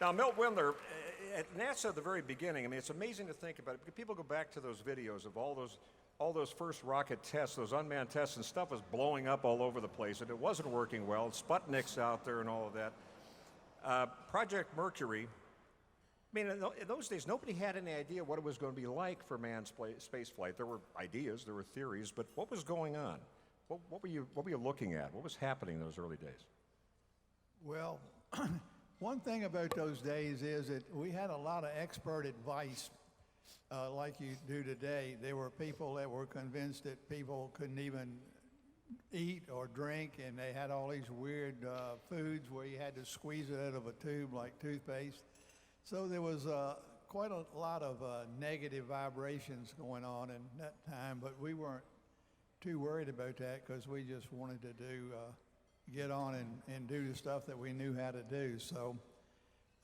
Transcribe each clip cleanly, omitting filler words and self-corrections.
Now, Milt Windler, at NASA at the very beginning, I mean, it's amazing to think about it. People go back to those videos of all those first rocket tests, those unmanned tests, and stuff was blowing up all over the place, and it wasn't working well. Sputnik's out there and all of that. Project Mercury, I mean, in those days, nobody had any idea what it was going to be like for manned space flight. There were ideas, there were theories, but what was going on? What were you looking at? What was happening in those early days? Well, one thing about those days is that we had a lot of expert advice like you do today. There were people that were convinced that people couldn't even eat or drink, and they had all these weird foods where you had to squeeze it out of a tube like toothpaste. So there was quite a lot of negative vibrations going on in that time, but we weren't too worried about that because we just wanted to get on and do the stuff that we knew how to do. So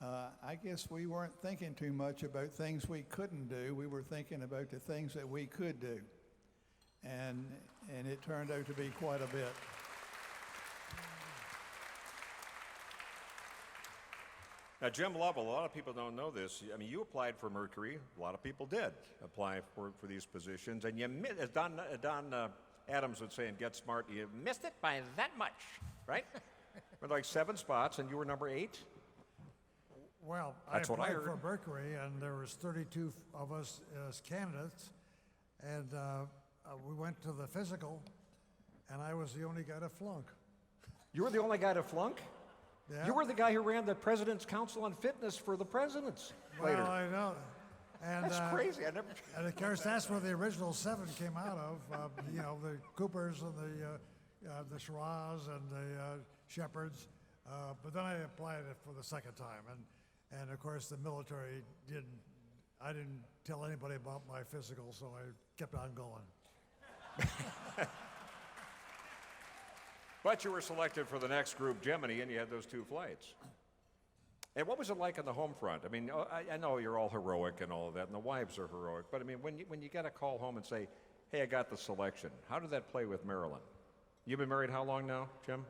I guess we weren't thinking too much about things we couldn't do. We were thinking about the things that we could do. And it turned out to be quite a bit. Now, Jim Lovell, a lot of people don't know this. I mean, you applied for Mercury. A lot of people did apply for these positions. And you, as Don Adams would say in Get Smart, you missed it by that much, right? With like 7 spots, and you were number 8? Well, That's I what I applied heard. for Mercury, and there was 32 of us as candidates, and we went to the physical, and I was the only guy to flunk. You were the only guy to flunk? Yeah. You were the guy who ran the President's Council on Fitness for the presidents later. Well, I know. And, That's crazy. I never. And of course, that's where the original 7 came out of. You know, the Coopers and the Shiraz and the Shepherds. But then I applied it for the second time, and of course the military didn't. I didn't tell anybody about my physical, so I kept on going. But you were selected for the next group, Gemini, and you had those 2 flights. And what was it like on the home front? I mean, I know you're all heroic and all of that, and the wives are heroic, but I mean, when you got a call home and say, hey, I got the selection, how did that play with Marilyn? You've been married how long now, Jim?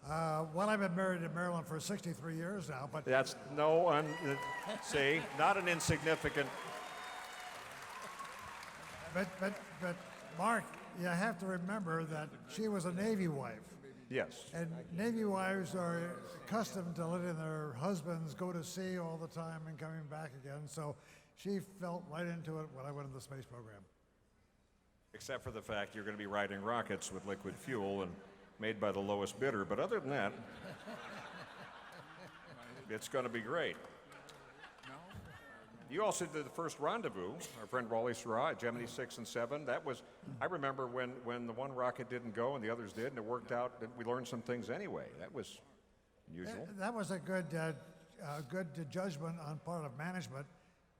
Well, I've been married to Marilyn for 63 years now, but That's see, not an insignificant. but Mark, you have to remember that she was a Navy wife. Yes. And Navy wives are accustomed to letting their husbands go to sea all the time and coming back again, so she felt right into it when I went into the space program. Except for the fact you're going to be riding rockets with liquid fuel and made by the lowest bidder. But other than that, it's going to be great. You also did the first rendezvous, our friend Wally Schirra at Gemini 6 and 7. That was, I remember when the one rocket didn't go and the others did, and it worked out. We learned some things anyway. That was unusual. That was a good judgment on part of management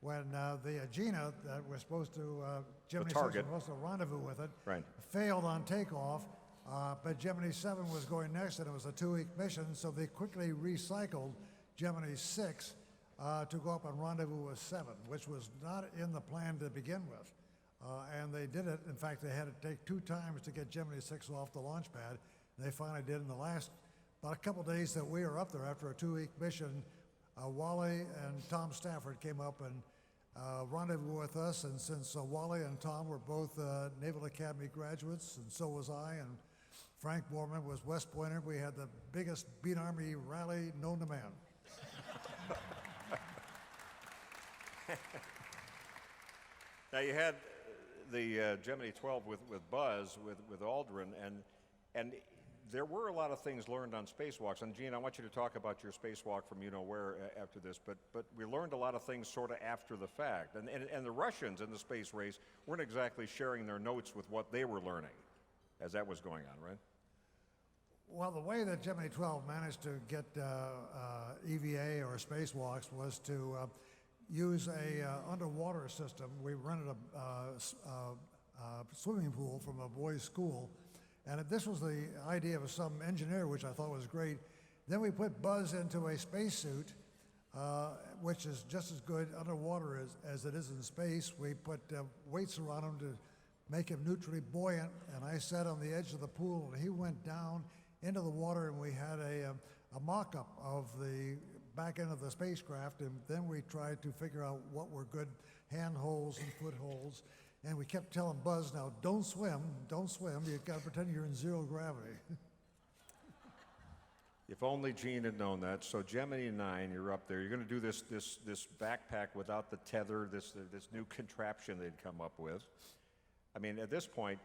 when the Agena that was supposed to, Gemini 6 was target. supposed to rendezvous with it, Right. failed on takeoff, but Gemini 7 was going next, and it was a 2-week mission, so they quickly recycled Gemini 6 to go up and rendezvous with 7, which was not in the plan to begin with. And they did it. In fact, they had to take 2 times to get Gemini 6 off the launch pad. They finally did in the last, about a couple days that we were up there after a 2-week mission. Wally and Tom Stafford came up and rendezvous with us. And since Wally and Tom were both Naval Academy graduates, and so was I, and Frank Borman was West Pointer, we had the biggest Beat Army rally known to man. Now you had the Gemini 12 with Buzz, with Aldrin, and there were a lot of things learned on spacewalks. And Gene, I want you to talk about your spacewalk from you-know-where after this, but we learned a lot of things sort of after the fact. And the Russians in the space race weren't exactly sharing their notes with what they were learning as that was going on, right? Well, the way that Gemini 12 managed to get EVA or spacewalks was to use a underwater system. We rented a swimming pool from a boys' school, and this was the idea of some engineer, which I thought was great. Then we put Buzz into a spacesuit, which is just as good underwater as it is in space. We put weights around him to make him neutrally buoyant, and I sat on the edge of the pool, and he went down into the water, and we had a mock-up of the back into the spacecraft, and then we tried to figure out what were good handholds and footholds. And we kept telling Buzz, now don't swim, you've got to pretend you're in zero gravity. If only Gene had known that. So Gemini 9, you're up there. You're going to do this backpack without the tether, this new contraption they'd come up with. I mean, at this point,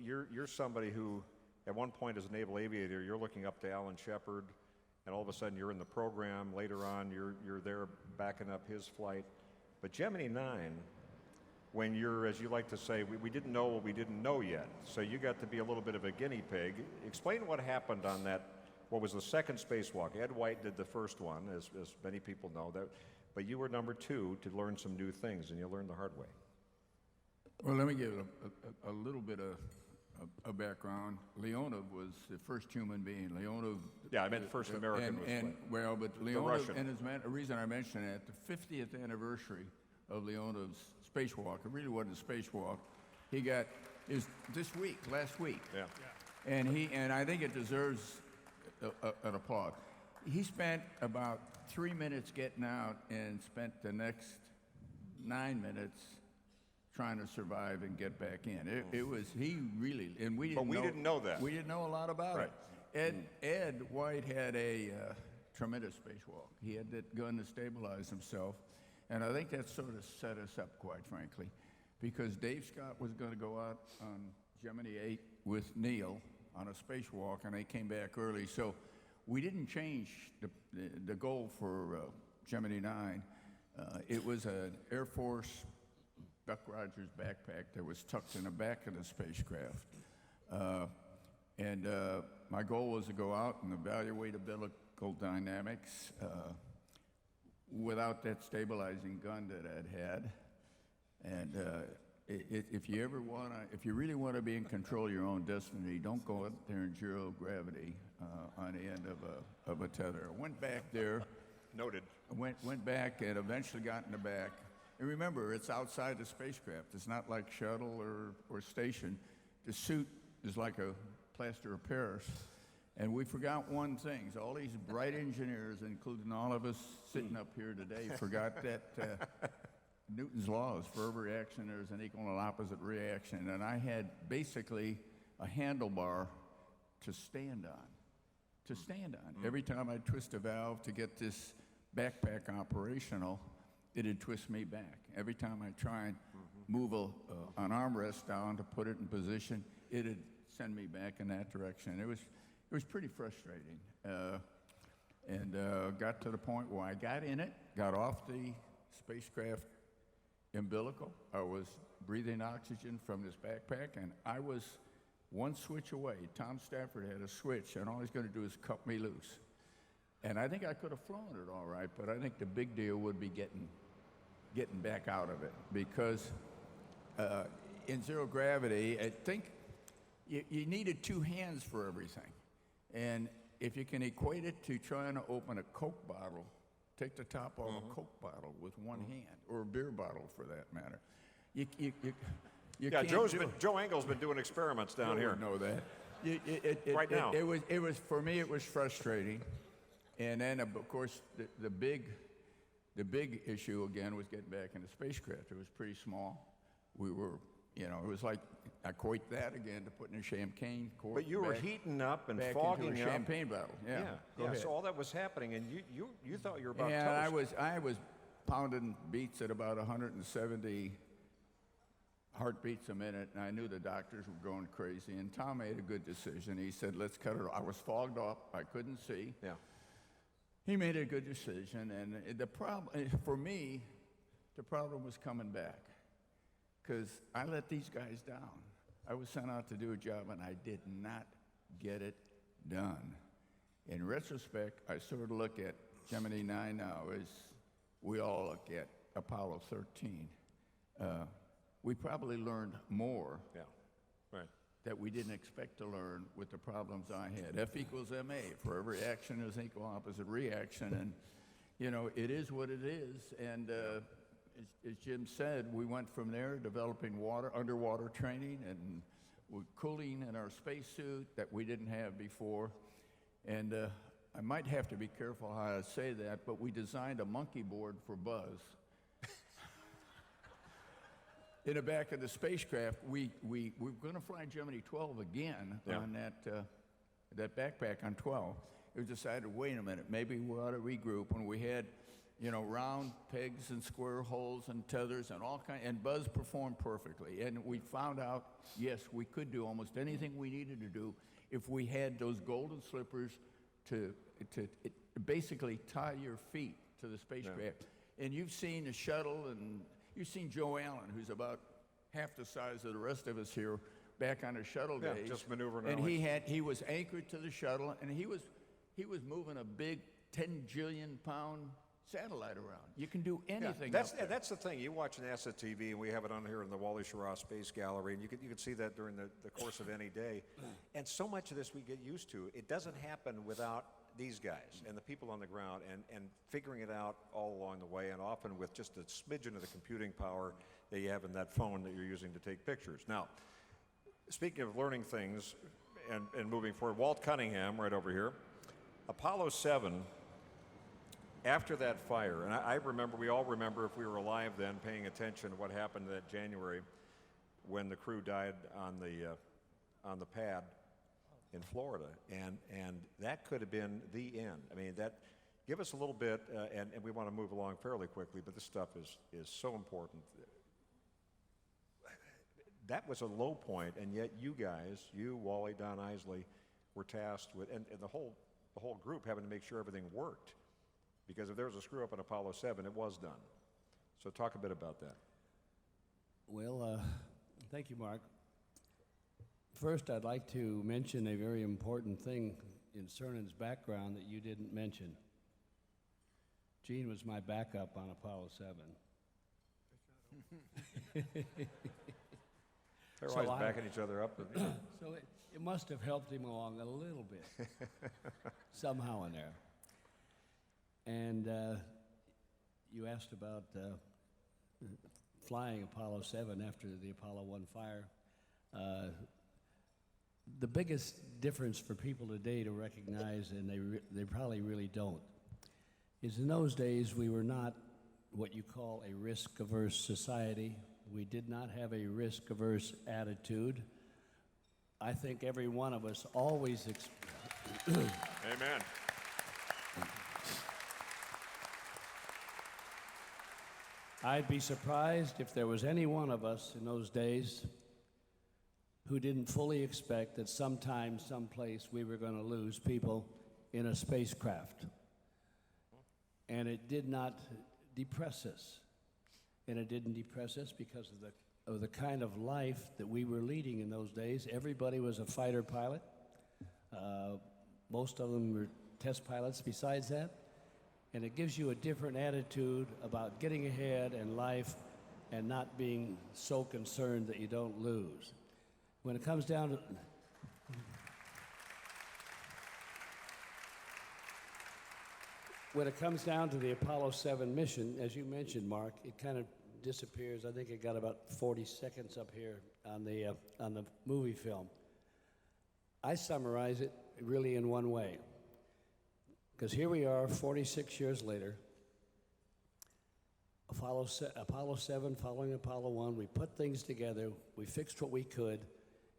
you're somebody who, at one point as a naval aviator, you're looking up to Alan Shepard, and all of a sudden you're in the program. Later on, you're there backing up his flight. But Gemini 9, when you're, as you like to say, we didn't know what we didn't know yet. So you got to be a little bit of a guinea pig. Explain what happened on that. What was the second spacewalk? Ed White did the first one, as many people know, but you were number 2 to learn some new things, and you learned the hard way. Well, let me give a little bit of a background. Leonov was the first human being. Leonov. Yeah, I meant first American. But Leonov, and the reason I mention that, the 50th anniversary of Leonov's spacewalk, it really wasn't a spacewalk. He got is last week. Yeah. And I think it deserves an applaud. He spent about 3 minutes getting out and spent the next 9 minutes trying to survive and get back in. It was, he really, and we didn't know that. We didn't know a lot about it. Ed White had a tremendous spacewalk. He had that gun to stabilize himself. And I think that sort of set us up, quite frankly, because Dave Scott was going to go out on Gemini 8 with Neil on a spacewalk, and they came back early. So we didn't change the goal for Gemini 9. It was an Air Force Buck Rogers backpack that was tucked in the back of the spacecraft. My goal was to go out and evaluate umbilical dynamics without that stabilizing gun that I'd had. And if you really want to be in control of your own destiny, don't go up there in zero gravity on the end of a tether. I went back there. Noted. Went back and eventually got in the back. And remember, it's outside the spacecraft. It's not like shuttle or station. The suit is like a plaster of Paris. And we forgot one thing. All these bright engineers, including all of us sitting up here today, forgot that Newton's law is for every reaction there's an equal and opposite reaction. And I had basically a handlebar to stand on. Every time I twist a valve to get this backpack operational, it'd twist me back. Every time I try and move an armrest down to put it in position, it'd send me back in that direction. It was pretty frustrating. Got to the point where I got in it, got off the spacecraft umbilical. I was breathing oxygen from this backpack, and I was one switch away. Tom Stafford had a switch, and all he's going to do is cut me loose. And I think I could have flown it all right, but I think the big deal would be getting back out of it, because in zero gravity, I think you needed 2 hands for everything. And if you can equate it to trying to open a Coke bottle, take the top off a Coke bottle with one hand, or a beer bottle for that matter. You Yeah, can't Joe Engel's been doing experiments down here. Know that. Right now. It was for me. It was frustrating, and then of course the big issue again was getting back in the spacecraft. It was pretty small. We were, it was like I equate that again to putting a champagne cork. But you were heating up and back fogging into a up. champagne bottle. Yeah. Go ahead. So all that was happening, and you thought you were about Yeah, toast. I was pounding beats at about 170 heartbeats a minute, and I knew the doctors were going crazy. And Tom made a good decision. He said, "Let's cut it off." I was fogged up. I couldn't see. Yeah. He made a good decision, and the problem for me, the problem was coming back, because I let these guys down. I was sent out to do a job, and I did not get it done. In retrospect, I sort of look at Gemini 9 now as we all look at Apollo 13. We probably learned more that we didn't expect to learn with the problems I had. F equals MA. For every action, there's an equal opposite reaction. And, it is what it is. And as Jim said, we went from there developing underwater training and cooling in our spacesuit that we didn't have before. And I might have to be careful how I say that, but we designed a monkey board for Buzz. In the back of the spacecraft, we're going to fly Gemini 12 again on that backpack on 12. It was decided, wait a minute, maybe we ought to regroup. And we had, round pegs and square holes and tethers and all kinds, and Buzz performed perfectly. And we found out, yes, we could do almost anything we needed to do if we had those golden slippers to basically tie your feet to the spacecraft. And you've seen the shuttle, and you've seen Joe Allen, who's about half the size of the rest of us here, back on the shuttle days. Just maneuvering And around. he was anchored to the shuttle, and he was moving a big 10 jillion pound satellite around. You can do anything. That's up there. that's the thing. You watch NASA TV, and we have it on here in the Wally Schirra Space Gallery, and you can see that during the course of any day. And so much of this we get used to. It doesn't happen without these guys and the people on the ground and figuring it out all along the way, and often with just a smidgen of the computing power that you have in that phone that you're using to take pictures. Now, speaking of learning things and moving forward, Walt Cunningham, right over here, Apollo 7, after that fire, and I remember, we all remember, if we were alive then, paying attention to what happened that January when the crew died on the pad in Florida, and that could have been the end. I mean, give us a little bit, and we want to move along fairly quickly, but this stuff is so important. That was a low point, and yet you guys, Wally, Don Isley, were tasked with, and the whole group having to make sure everything worked. Because if there was a screw up in Apollo 7, it was done. So talk a bit about that. Well, thank you, Mark. First, I'd like to mention a very important thing in Cernan's background that you didn't mention. Gene was my backup on Apollo 7. They're So always I- backing each other up. So it must have helped him along a little bit, somehow in there. And you asked about flying Apollo 7 after the Apollo 1 fire. The biggest difference for people today to recognize, and they probably really don't, is in those days we were not what you call a risk-averse society. We did not have a risk-averse attitude. I think every one of us always Amen. I'd be surprised if there was any one of us in those days who didn't fully expect that sometime, someplace, we were going to lose people in a spacecraft. And it did not depress us. And it didn't depress us because of the kind of life that we were leading in those days. Everybody was a fighter pilot. Most of them were test pilots besides that. And it gives you a different attitude about getting ahead in life and not being so concerned that you don't lose. When it comes down to the Apollo 7 mission, as you mentioned, Mark, it kind of disappears. I think it got about 40 seconds up here on the movie film. I summarize it really in one way. Because here we are, 46 years later, Apollo 7 following Apollo 1, we put things together, we fixed what we could,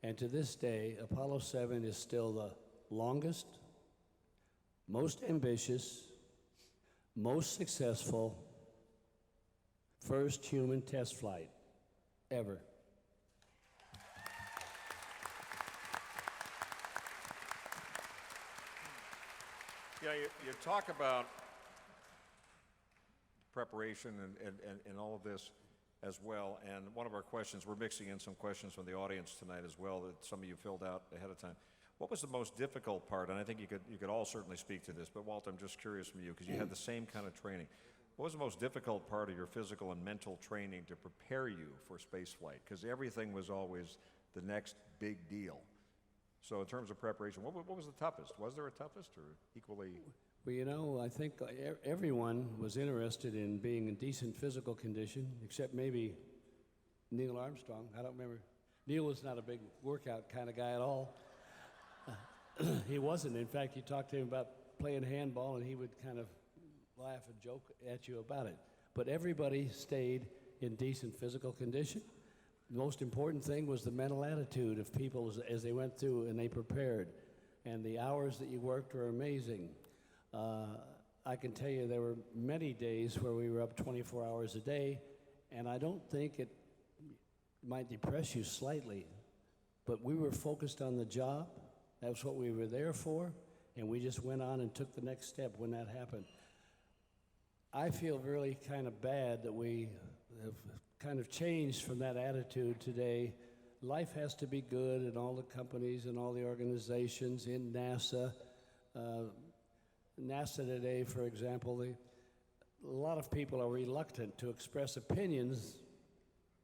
and to this day, Apollo 7 is still the longest, most ambitious, most successful first human test flight ever. Yeah, you talk about preparation and all of this as well. And one of our questions, we're mixing in some questions from the audience tonight as well that some of you filled out ahead of time. What was the most difficult part? And I think you could all certainly speak to this, but Walt, I'm just curious from you because you had the same kind of training. What was the most difficult part of your physical and mental training to prepare you for spaceflight? Because everything was always the next big deal. So in terms of preparation, what was the toughest? Was there a toughest or equally? Well, you know, I think everyone was interested in being in decent physical condition, except maybe Neil Armstrong. I don't remember. Neil was not a big workout kind of guy at all. He wasn't. In fact, you talked to him about playing handball, and he would kind of laugh and joke at you about it. But everybody stayed in decent physical condition. The most important thing was the mental attitude of people as they went through and they prepared. And the hours that you worked were amazing. I can tell you there were many days where we were up 24 hours a day, and I don't think it might depress you slightly, but we were focused on the job. That's what we were there for, and we just went on and took the next step when that happened. I feel really kind of bad that we have kind of changed from that attitude today. Life has to be good in all the companies and all the organizations in NASA. NASA today, for example, a lot of people are reluctant to express opinions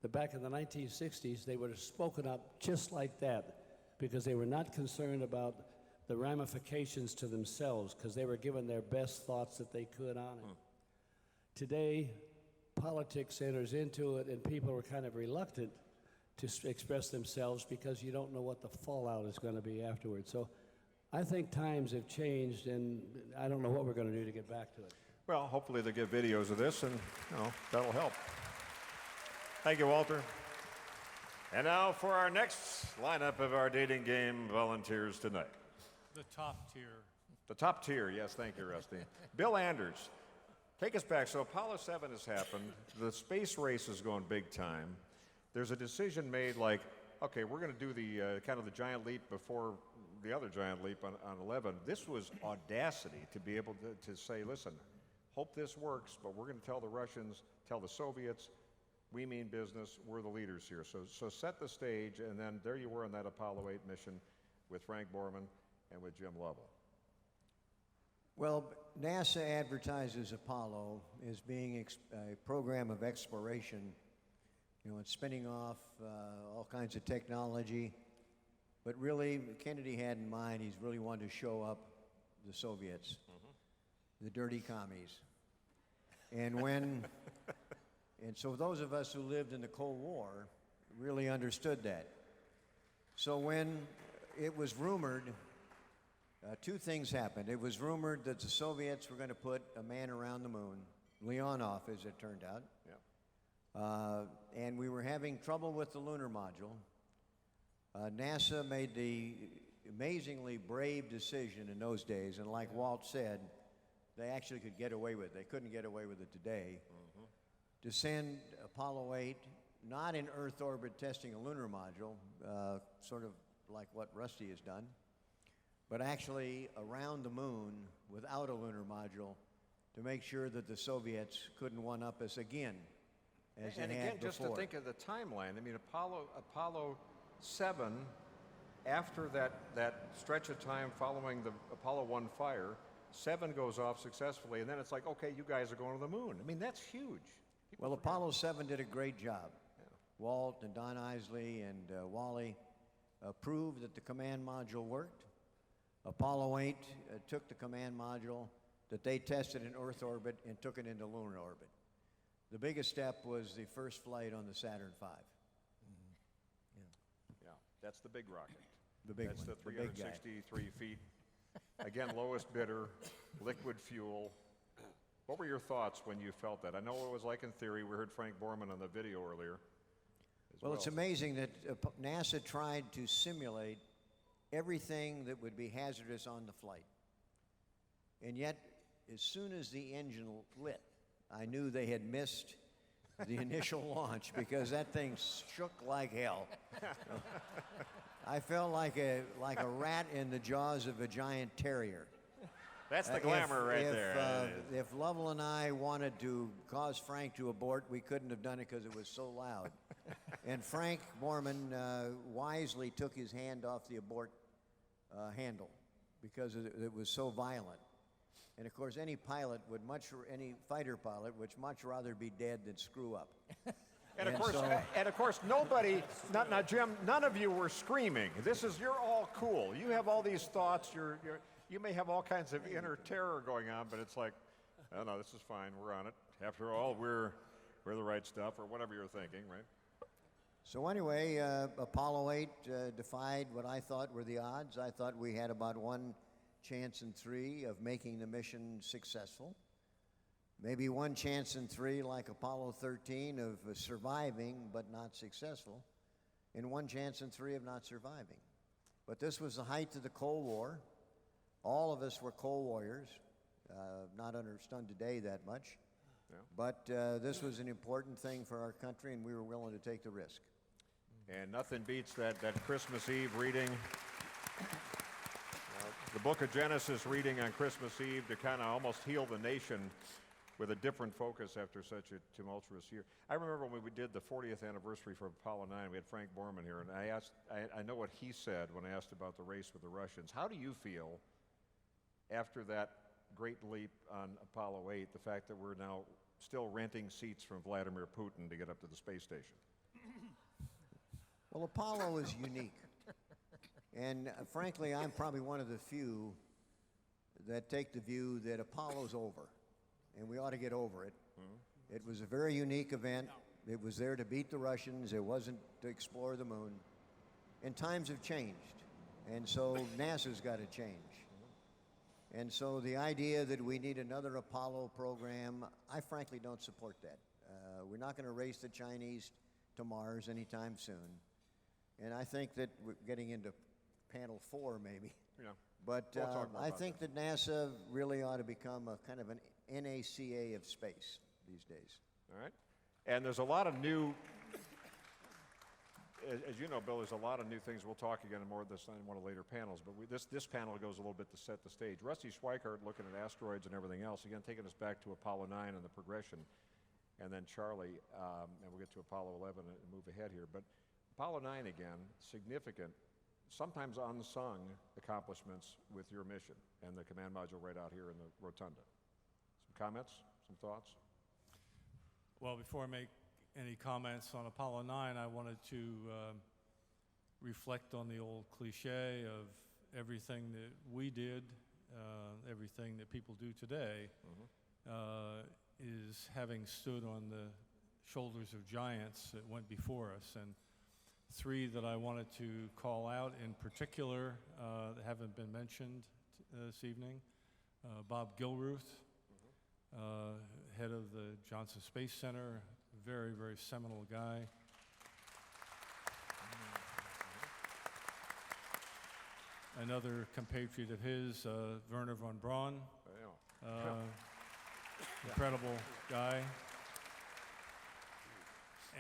that back in the 1960s they would have spoken up just like that because they were not concerned about the ramifications to themselves because they were given their best thoughts that they could on it. Today, politics enters into it and people are kind of reluctant to express themselves because you don't know what the fallout is going to be afterwards. So I think times have changed, and I don't know what we're going to do to get back to it. Well, hopefully they'll get videos of this, and that'll help. Thank you, Walter. And now for our next lineup of our dating game volunteers tonight. The top tier. The top tier, yes, thank you, Rusty. Bill Anders, take us back. So Apollo 7 has happened. The space race is going big time. There's a decision made like, okay, we're going to do the kind of the giant leap before the other giant leap on 11. This was audacity to be able to say, listen, hope this works, but we're going to tell the Russians, tell the Soviets, we mean business, we're the leaders here. So set the stage, and then there you were on that Apollo 8 mission with Frank Borman and with Jim Lovell. Well, NASA advertises Apollo as being a program of exploration. It's spinning off all kinds of technology. But really, Kennedy had in mind, he's really wanted to show up the Soviets, the dirty commies. And so those of us who lived in the Cold War really understood that. So when it was rumored, two things happened. It was rumored that the Soviets were going to put a man around the moon, Leonov, as it turned out. Yeah. And we were having trouble with the lunar module. NASA made the amazingly brave decision in those days, and like Walt said, they actually could get away with it. They couldn't get away with it today. To send Apollo 8, not in Earth orbit testing a lunar module, sort of like what Rusty has done, but actually around the moon without a lunar module to make sure that the Soviets couldn't one-up us again, as they And had again, just to before. think of the timeline, I mean, Apollo 7, after that stretch of time following the Apollo 1 fire, 7 goes off successfully, and then it's like, okay, you guys are going to the moon. I mean, that's huge. Well, Apollo 7 did a great job. Walt and Don Isley and Wally proved that the command module worked. Apollo 8 took the command module that they tested in Earth orbit and took it into lunar orbit. The biggest step was the first flight on the Saturn V. Yeah, that's the big rocket. The big That's one, the the big guy. 363 feet. Again, lowest bidder, liquid fuel. What were your thoughts when you felt that? I know what it was like in theory. We heard Frank Borman on the video earlier. Well, it's amazing that NASA tried to simulate everything that would be hazardous on the flight. And yet, as soon as the engine lit, I knew they had missed the initial launch because that thing shook like hell. I felt like a rat in the jaws of a giant terrier. That's the glamour right there. If Lovell and I wanted to cause Frank to abort, we couldn't have done it because it was so loud. And Frank Borman wisely took his hand off the abort handle because it was so violent. And of course, any fighter pilot would much rather be dead than screw up. And of course, nobody, not Jim, none of you were screaming. You're all cool. You have all these thoughts. You may have all kinds of inner terror going on, but it's like, oh no, this is fine. We're on it. After all, we're the right stuff, or whatever you're thinking, right? So anyway, Apollo 8 defied what I thought were the odds. I thought we had about one chance in 3 of making the mission successful. Maybe 1 chance in 3, like Apollo 13, of surviving but not successful, and 1 chance in 3 of not surviving. But this was the height of the Cold War. All of us were Cold Warriors, not understood today that much. Yeah. But this was an important thing for our country, and we were willing to take the risk. And nothing beats that Christmas Eve reading. The book of Genesis reading on Christmas Eve to kind of almost heal the nation with a different focus after such a tumultuous year. I remember when we did the 40th anniversary for Apollo 9, we had Frank Borman here, and I know what he said when I asked about the race with the Russians. How do you feel after that great leap on Apollo 8, the fact that we're now still renting seats from Vladimir Putin to get up to the space station? Well, Apollo is unique. And frankly, I'm probably one of the few that take the view that Apollo's over, and we ought to get over it. It was a very unique event. It was there to beat the Russians. It wasn't to explore the moon. And times have changed. And so NASA's got to change. And so the idea that we need another Apollo program, I frankly don't support that. We're not going to race the Chinese to Mars anytime soon. And I think that we're getting into panel 4 maybe. Yeah. But We'll talk more I about think that NASA really ought to become a kind of an NACA of space these days. All right. And there's a lot of new, as you know, Bill, there's a lot of new things. We'll talk again more of this in one of the later panels, but this panel goes a little bit to set the stage. Rusty Schweikart looking at asteroids and everything else, again, taking us back to Apollo 9 and the progression, and then Charlie, and we'll get to Apollo 11 and move ahead here. But Apollo 9, again, significant, sometimes unsung accomplishments with your mission and the command module right out here in the rotunda. Some comments, some thoughts? Well, before I make any comments on Apollo 9, I wanted to reflect on the old cliche of everything that we did, everything that people do today, is having stood on the shoulders of giants that went before us. And 3 that I wanted to call out in particular that haven't been mentioned this evening. Bob Gilruth, head of the Johnson Space Center, very, very seminal guy. Another compatriot of his, Werner von Braun, incredible guy.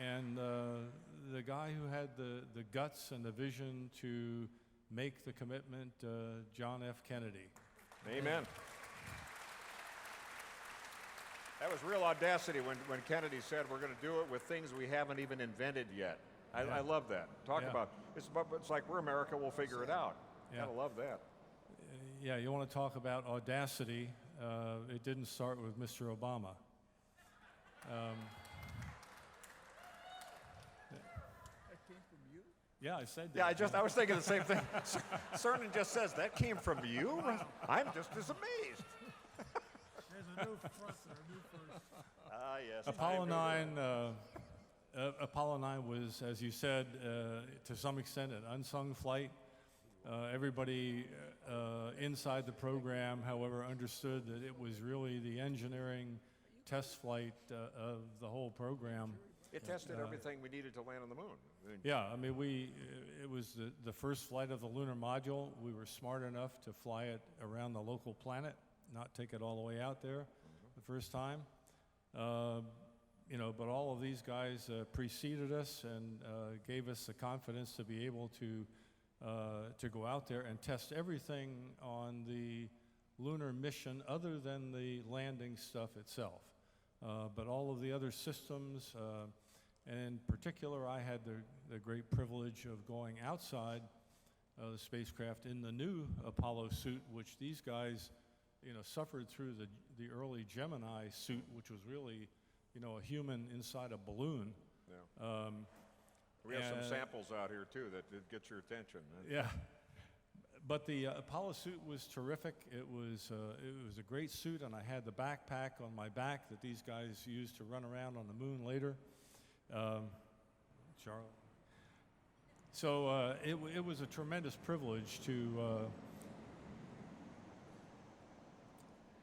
And the guy who had the guts and the vision to make the commitment, John F. Kennedy. Amen. That was real audacity when Kennedy said we're going to do it with things we haven't even invented yet. I love that. Talk about it's like we're America, we'll figure it out. Yeah. Gotta love that. Yeah, you want to talk about audacity? It didn't start with Mr. Obama. Yeah, I said that. Yeah, I was thinking the same thing. Cernan just says that came from you. I'm just as amazed. There's a new front there, a new first. Ah, yes. Apollo 9 was, as you said, to some extent an unsung flight. Everybody inside the program, however, understood that it was really the engineering test flight of the whole program. It tested everything we needed to land on the moon. Yeah, I mean, it was the first flight of the lunar module. We were smart enough to fly it around the local planet, not take it all the way out there the first time. But all of these guys preceded us and gave us the confidence to be able to go out there and test everything on the lunar mission other than the landing stuff itself. But all of the other systems, and in particular, I had the great privilege of going outside the spacecraft in the new Apollo suit, which these guys, suffered through the early Gemini suit, which was really, a human inside a balloon. Yeah. We have some samples out here too that did get your attention. Yeah. But the Apollo suit was terrific. It was a great suit, and I had the backpack on my back that these guys used to run around on the moon later. Charlie. So it was a tremendous privilege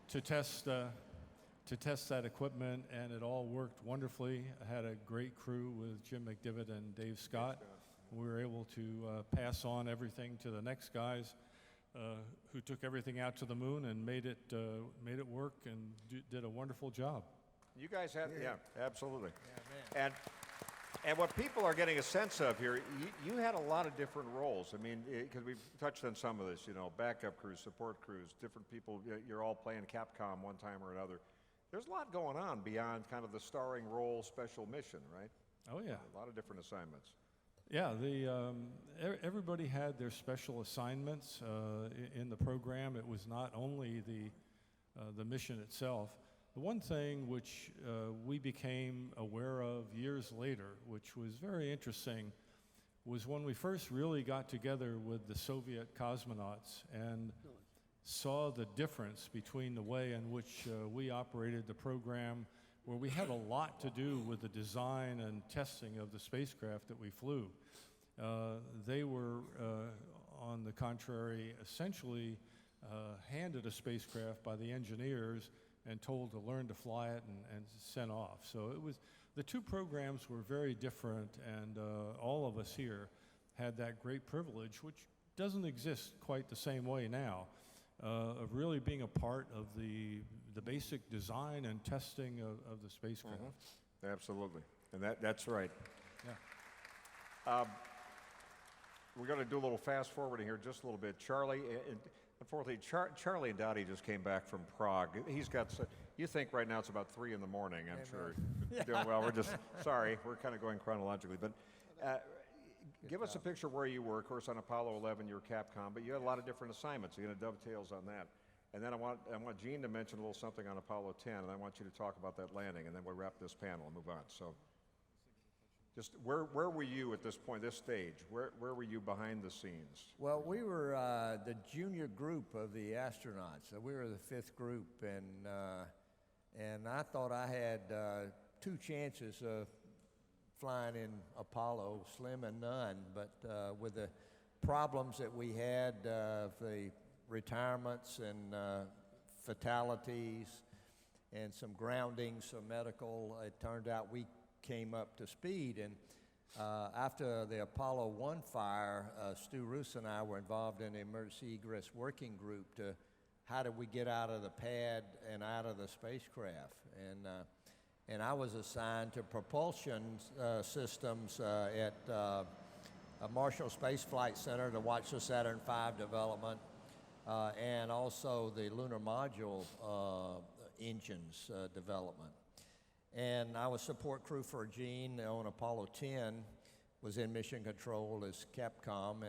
to test that equipment, and it all worked wonderfully. I had a great crew with Jim McDivitt and Dave Scott. We were able to pass on everything to the next guys who took everything out to the moon and made it work and did a wonderful job. You guys had, yeah, absolutely. And what people are getting a sense of here, you had a lot of different roles. I mean, because we've touched on some of this, you know, backup crews, support crews, different people. You're all playing Capcom one time or another. There's a lot going on beyond kind of the starring role special mission, right? Oh yeah, A lot of different assignments. yeah. Everybody had their special assignments in the program. It was not only the mission itself. The one thing which we became aware of years later, which was very interesting, was when we first really got together with the Soviet cosmonauts and saw the difference between the way in which we operated the program, where we had a lot to do with the design and testing of the spacecraft that we flew. They were, on the contrary, essentially handed a spacecraft by the engineers and told to learn to fly it and sent off. So it was, the two programs were very different, and all of us here had that great privilege, which doesn't exist quite the same way now, of really being a part of the basic design and testing of the spacecraft. Absolutely, and that's right. Yeah. We're going to do a little fast forwarding here, just a little bit. Charlie, unfortunately, Charlie and Dottie just came back from Prague. He's got, you think right now it's about 3 in the morning, I'm sure. Doing well, we're just, sorry, we're kind of going chronologically, but give us a picture where you were. Of course, on Apollo 11, you were Capcom, but you had a lot of different assignments. You're going to dovetails on that. And then I want Gene to mention a little something on Apollo 10, and I want you to talk about that landing, and then we'll wrap this panel and move on. So, just where were you at this point, this stage? Where were you behind the scenes? Well, we were the junior group of the astronauts. So we were the 5th group, and I thought I had 2 chances of flying in Apollo, slim and none. But with the problems that we had, the retirements and fatalities, and some groundings, some medical, it turned out we came up to speed. And after the Apollo 1 fire, Stu Roos and I were involved in the emergency egress working group to how do we get out of the pad and out of the spacecraft. And I was assigned to propulsion systems at Marshall Space Flight Center to watch the Saturn V development, and also the lunar module engines development. And I was support crew for Gene on Apollo 10, was in mission control as Capcom,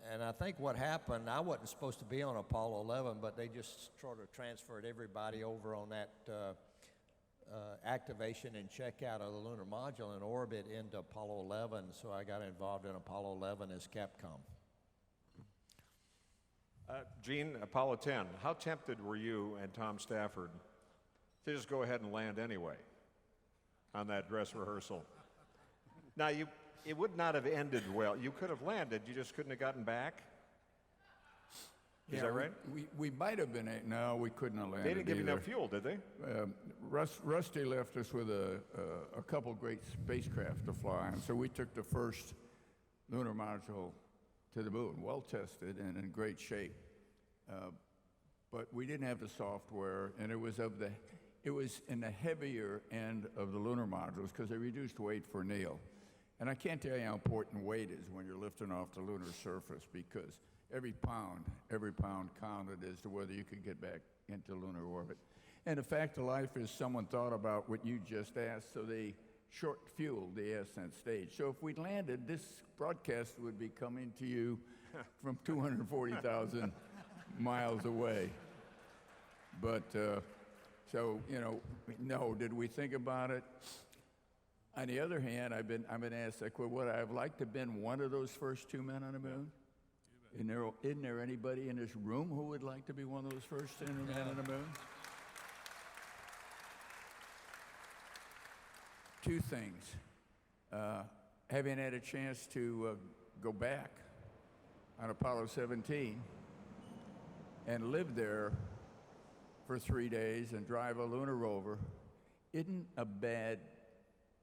and I think what happened, I wasn't supposed to be on Apollo 11, but they just sort of transferred everybody over on that activation and checkout of the lunar module in orbit into Apollo 11, so I got involved in Apollo 11 as Capcom. Gene, Apollo 10, how tempted were you and Tom Stafford to just go ahead and land anyway on that dress rehearsal? Now, it would not have ended well. You could have landed, you just couldn't have gotten back? Is that right? We might have been, no, we couldn't have landed. They didn't give you either. enough fuel, did they? Rusty left us with a couple great spacecraft to fly, and so we took the first lunar module to the moon, well tested and in great shape. But we didn't have the software, and it was in the heavier end of the lunar modules because they reduced weight for Neil. And I can't tell you how important weight is when you're lifting off the lunar surface, because every pound counted as to whether you could get back into lunar orbit. And the fact of life is someone thought about what you just asked, so they short-fueled the ascent stage. So if we'd landed, this broadcast would be coming to you from 240,000 miles away. But, so, you know, no, did we think about it? On the other hand, I've been asked, like, well, would I have liked to have been one of those first 2 men on the moon? Isn't there anybody in this room who would like to be one of those first 2 men on the moon? 2 things. Having had a chance to go back on Apollo 17 and live there for 3 days and drive a lunar rover isn't a bad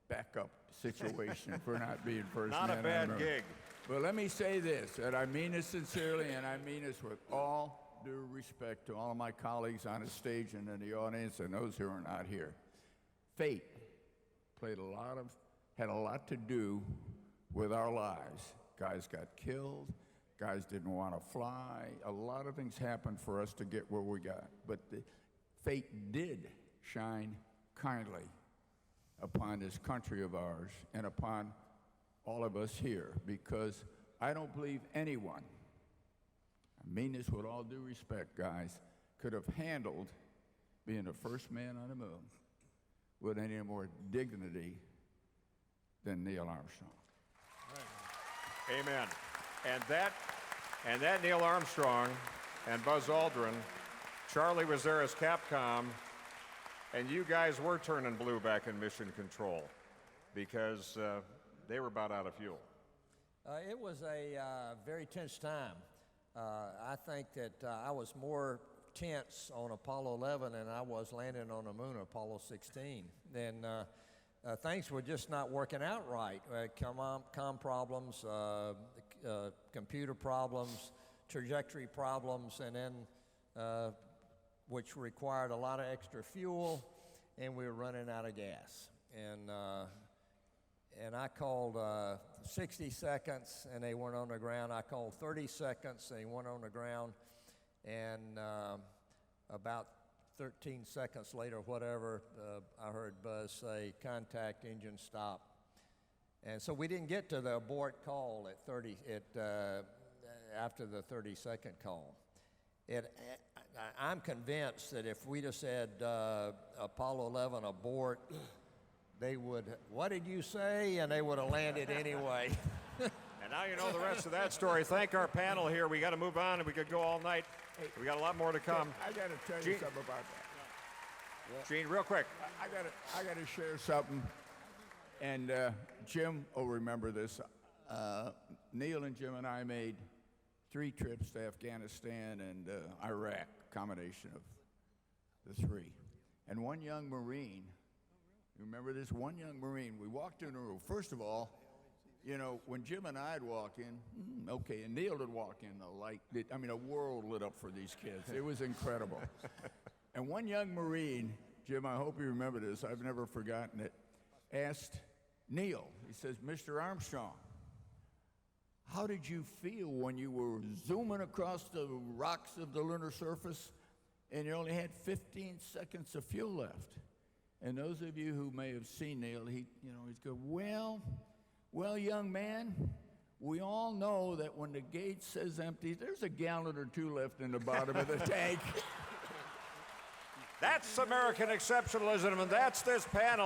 backup situation for not being first Not man a on the bad moon. gig. But let me say this, and I mean this sincerely, and I mean this with all due respect to all of my colleagues on the stage and in the audience and those who are not here. Fate had a lot to do with our lives. Guys got killed, guys didn't want to fly. A lot of things happened for us to get where we got. But fate did shine kindly upon this country of ours and upon all of us here, because I don't believe anyone, I mean this with all due respect, guys, could have handled being the first man on the moon with any more dignity than Neil Armstrong. Amen. And that Neil Armstrong and Buzz Aldrin, Charlie was there as Capcom, and you guys were turning blue back in Mission Control because they were about out of fuel. It was a very tense time. I think that I was more tense on Apollo 11 than I was landing on the moon, Apollo 16. And things were just not working out right. Com problems, computer problems, trajectory problems, and then which required a lot of extra fuel, and we were running out of gas. And I called 60 seconds, and they weren't on the ground. I called 30 seconds, and they weren't on the ground. And about 13 seconds later, whatever, I heard Buzz say, "Contact, engine stop." And so we didn't get to the abort call after the 30-second call. I'm convinced that if we'd have said Apollo 11 abort, they would, "What did you say?" And they would have landed anyway. And now you know the rest of that story. Thank our panel here. We got to move on, and we could go all night. We got a lot more to come. I got to tell you something about that. Gene, real quick. I got to share something, and Jim will remember this. Neil and Jim and I made 3 trips to Afghanistan and Iraq, combination of the 3. And one young Marine, you remember this? One young Marine, we walked in the room. First of all, you know, when Jim and I'd walk in, okay, and Neil would walk in, a world lit up for these kids. It was incredible. And one young Marine, Jim, I hope you remember this, I've never forgotten it, asked Neil, he says, "Mr. Armstrong, how did you feel when you were zooming across the rocks of the lunar surface and you only had 15 seconds of fuel left?" And those of you who may have seen Neil, he's go, well, young man, we all know that when the gate says empty, there's a gallon or 2 left in the bottom of the tank. That's American exceptionalism, and that's this panel.